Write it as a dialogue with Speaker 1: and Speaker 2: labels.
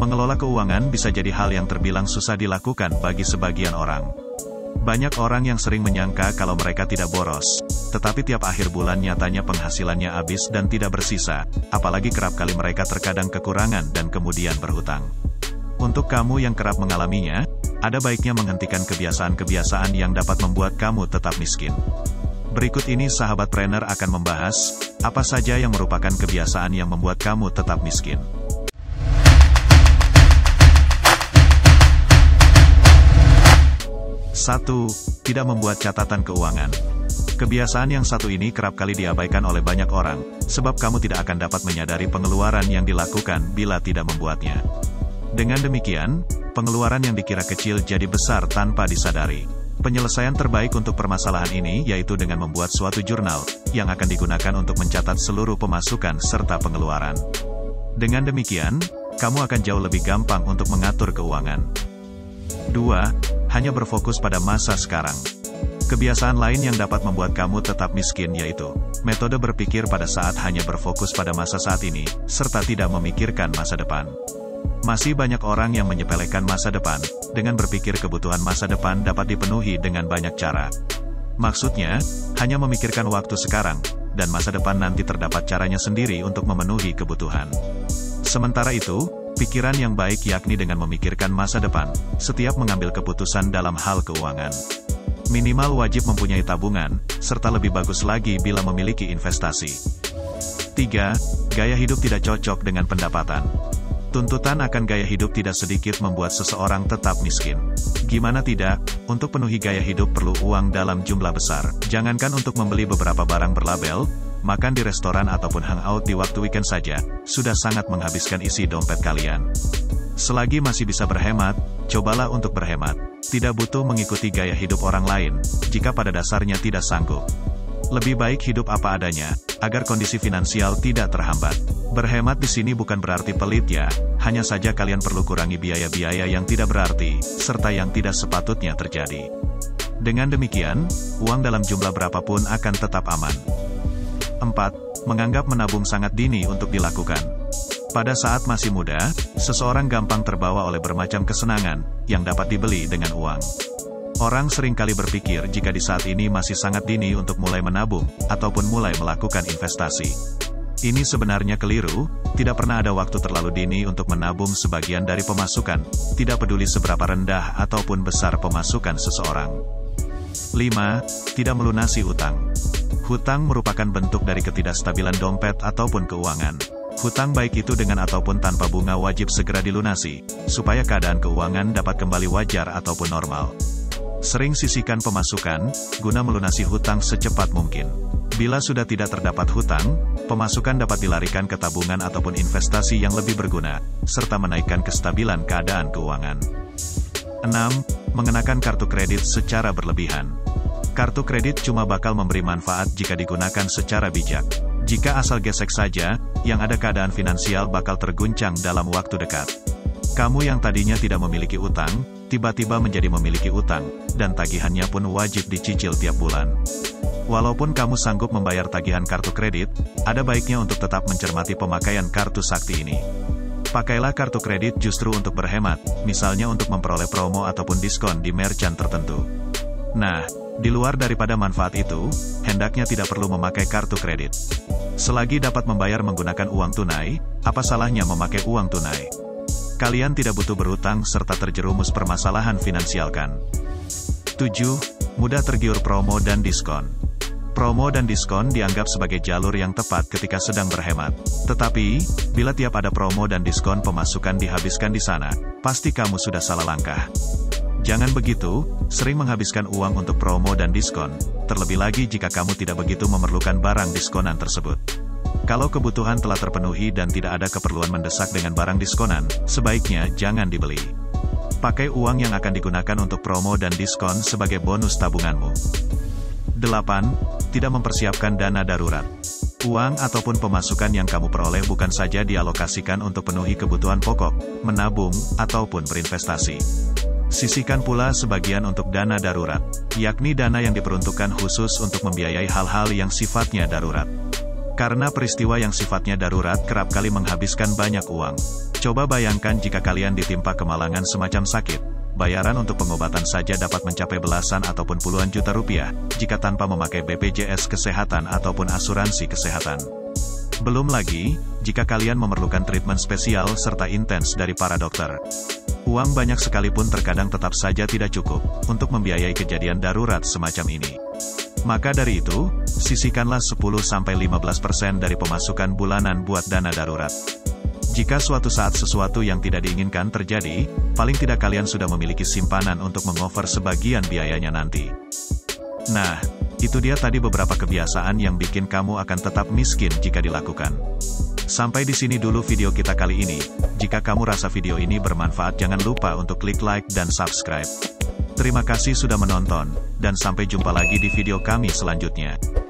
Speaker 1: Mengelola keuangan bisa jadi hal yang terbilang susah dilakukan bagi sebagian orang. Banyak orang yang sering menyangka kalau mereka tidak boros, tetapi tiap akhir bulan nyatanya penghasilannya habis dan tidak bersisa, apalagi kerap kali mereka terkadang kekurangan dan kemudian berhutang. Untuk kamu yang kerap mengalaminya, ada baiknya menghentikan kebiasaan-kebiasaan yang dapat membuat kamu tetap miskin. Berikut ini sahabat trainer akan membahas, apa saja yang merupakan kebiasaan yang membuat kamu tetap miskin. 1. Tidak membuat catatan keuangan. Kebiasaan yang satu ini kerap kali diabaikan oleh banyak orang, sebab kamu tidak akan dapat menyadari pengeluaran yang dilakukan bila tidak membuatnya. Dengan demikian, pengeluaran yang dikira kecil jadi besar tanpa disadari. Penyelesaian terbaik untuk permasalahan ini yaitu dengan membuat suatu jurnal, yang akan digunakan untuk mencatat seluruh pemasukan serta pengeluaran. Dengan demikian, kamu akan jauh lebih gampang untuk mengatur keuangan. 2. Hanya berfokus pada masa sekarang. Kebiasaan lain yang dapat membuat kamu tetap miskin yaitu metode berpikir pada saat hanya berfokus pada masa saat ini, serta tidak memikirkan masa depan. Masih banyak orang yang menyepelekan masa depan, dengan berpikir kebutuhan masa depan dapat dipenuhi dengan banyak cara. Maksudnya, hanya memikirkan waktu sekarang, dan masa depan nanti terdapat caranya sendiri untuk memenuhi kebutuhan. Sementara itu, pikiran yang baik yakni dengan memikirkan masa depan, setiap mengambil keputusan dalam hal keuangan. Minimal wajib mempunyai tabungan, serta lebih bagus lagi bila memiliki investasi. 3. Gaya hidup tidak cocok dengan pendapatan. Tuntutan akan gaya hidup tidak sedikit membuat seseorang tetap miskin. Gimana tidak, untuk penuhi gaya hidup perlu uang dalam jumlah besar. Jangankan untuk membeli beberapa barang berlabel, makan di restoran ataupun hangout di waktu weekend saja, sudah sangat menghabiskan isi dompet kalian. Selagi masih bisa berhemat, cobalah untuk berhemat. Tidak butuh mengikuti gaya hidup orang lain, jika pada dasarnya tidak sanggup. Lebih baik hidup apa adanya, agar kondisi finansial tidak terhambat. Berhemat di sini bukan berarti pelit ya, hanya saja kalian perlu kurangi biaya-biaya yang tidak berarti, serta yang tidak sepatutnya terjadi. Dengan demikian, uang dalam jumlah berapapun akan tetap aman. 4. Menganggap menabung sangat dini untuk dilakukan. Pada saat masih muda, seseorang gampang terbawa oleh bermacam kesenangan, yang dapat dibeli dengan uang. Orang seringkali berpikir jika di saat ini masih sangat dini untuk mulai menabung, ataupun mulai melakukan investasi. Ini sebenarnya keliru, tidak pernah ada waktu terlalu dini untuk menabung sebagian dari pemasukan, tidak peduli seberapa rendah ataupun besar pemasukan seseorang. 5. Tidak melunasi utang. Hutang merupakan bentuk dari ketidakstabilan dompet ataupun keuangan. Hutang baik itu dengan ataupun tanpa bunga wajib segera dilunasi, supaya keadaan keuangan dapat kembali wajar ataupun normal. Sering sisihkan pemasukan, guna melunasi hutang secepat mungkin. Bila sudah tidak terdapat hutang, pemasukan dapat dilarikan ke tabungan ataupun investasi yang lebih berguna, serta menaikkan kestabilan keadaan keuangan. 6. Mengenakan kartu kredit secara berlebihan. Kartu kredit cuma bakal memberi manfaat jika digunakan secara bijak. Jika asal gesek saja, yang ada keadaan finansial bakal terguncang dalam waktu dekat. Kamu yang tadinya tidak memiliki utang, tiba-tiba menjadi memiliki utang, dan tagihannya pun wajib dicicil tiap bulan. Walaupun kamu sanggup membayar tagihan kartu kredit, ada baiknya untuk tetap mencermati pemakaian kartu sakti ini. Pakailah kartu kredit justru untuk berhemat, misalnya untuk memperoleh promo ataupun diskon di merchant tertentu. Nah, di luar daripada manfaat itu, hendaknya tidak perlu memakai kartu kredit. Selagi dapat membayar menggunakan uang tunai, apa salahnya memakai uang tunai? Kalian tidak butuh berhutang serta terjerumus permasalahan finansial kan? 7. Mudah tergiur promo dan diskon. Promo dan diskon dianggap sebagai jalur yang tepat ketika sedang berhemat. Tetapi, bila tiap ada promo dan diskon pemasukan dihabiskan di sana, pasti kamu sudah salah langkah. Jangan begitu, sering menghabiskan uang untuk promo dan diskon, terlebih lagi jika kamu tidak begitu memerlukan barang diskonan tersebut. Kalau kebutuhan telah terpenuhi dan tidak ada keperluan mendesak dengan barang diskonan, sebaiknya jangan dibeli. Pakai uang yang akan digunakan untuk promo dan diskon sebagai bonus tabunganmu. 8. Tidak mempersiapkan dana darurat. Uang ataupun pemasukan yang kamu peroleh bukan saja dialokasikan untuk penuhi kebutuhan pokok, menabung, ataupun berinvestasi. Sisihkan pula sebagian untuk dana darurat, yakni dana yang diperuntukkan khusus untuk membiayai hal-hal yang sifatnya darurat. Karena peristiwa yang sifatnya darurat kerap kali menghabiskan banyak uang. Coba bayangkan jika kalian ditimpa kemalangan semacam sakit. Bayaran untuk pengobatan saja dapat mencapai belasan ataupun puluhan juta rupiah, jika tanpa memakai BPJS Kesehatan ataupun asuransi kesehatan. Belum lagi, jika kalian memerlukan treatment spesial serta intens dari para dokter. Uang banyak sekalipun terkadang tetap saja tidak cukup untuk membiayai kejadian darurat semacam ini. Maka dari itu, sisihkanlah 10-15% dari pemasukan bulanan buat dana darurat. Jika suatu saat sesuatu yang tidak diinginkan terjadi, paling tidak kalian sudah memiliki simpanan untuk mengover sebagian biayanya nanti. Nah, itu dia tadi beberapa kebiasaan yang bikin kamu akan tetap miskin jika dilakukan. Sampai di sini dulu video kita kali ini. Jika kamu rasa video ini bermanfaat, jangan lupa untuk klik like dan subscribe. Terima kasih sudah menonton, dan sampai jumpa lagi di video kami selanjutnya.